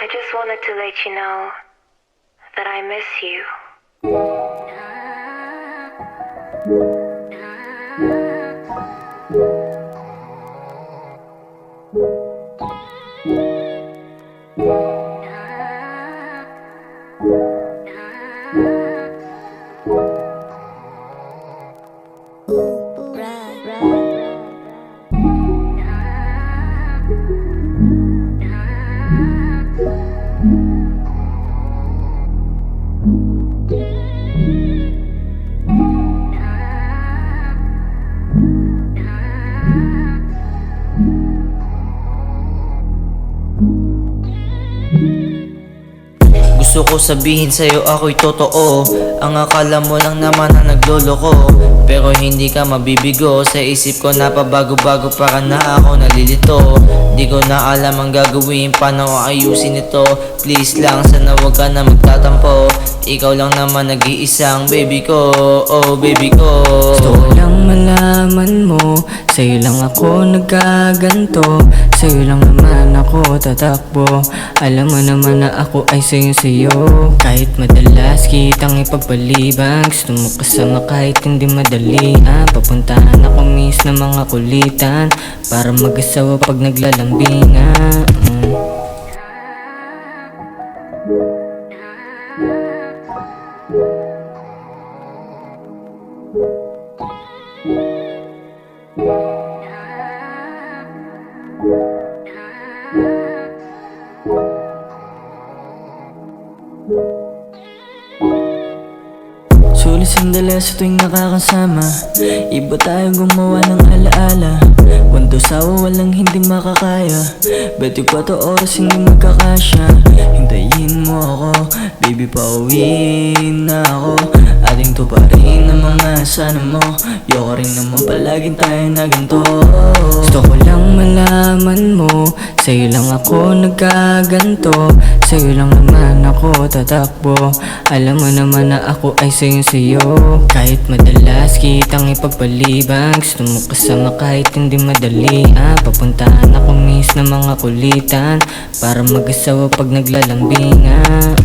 I just wanted to let you know that I miss you. Gusto ko sabihin sa'yo ako'y totoo. Ang akala mo lang naman na nagloloko, pero hindi ka mabibigo. Sa isip ko napabago-bago para na ako nalilito. Di ko na alam ang gagawin, paano ayusin ito. Please lang, sana wag ka na magtatampo. Ikaw lang naman nag-iisang baby ko, oh baby ko. Gusto ko lang malaman mo, sa'yo lang ako nagkaganto. Sa'yo lang naman ako tatakbo. Alam mo naman na ako ay sa'yo. Kahit madalas kitang ipagpaliban, gusto mo kasama kahit hindi madali. Papuntahan ako miss na mga kulitan, para mag-asawa pag naglalambingan. Sulit sandali sa tuwing nakakasama, iba tayo gumawa ng alaala. Wando sawa walang hindi makakaya, 24 oras hindi magkakasya. Hintayin mo ako, baby pauwiin na ako. Ating tuparin ang mga sana mo, yoko rin naman palaging tayo na ganito. Gusto ko lang malaman mo, sa'yo lang ako nagkaganto. Sa'yo lang naman ako tatakbo. Alam mo naman na ako ay sa'yo. Kahit madalas kitang ipagpaliban, gusto mo kasama kahit hindi madali. Papuntahan ako miss na mga kulitan, para mag-asawa pag naglalambingan.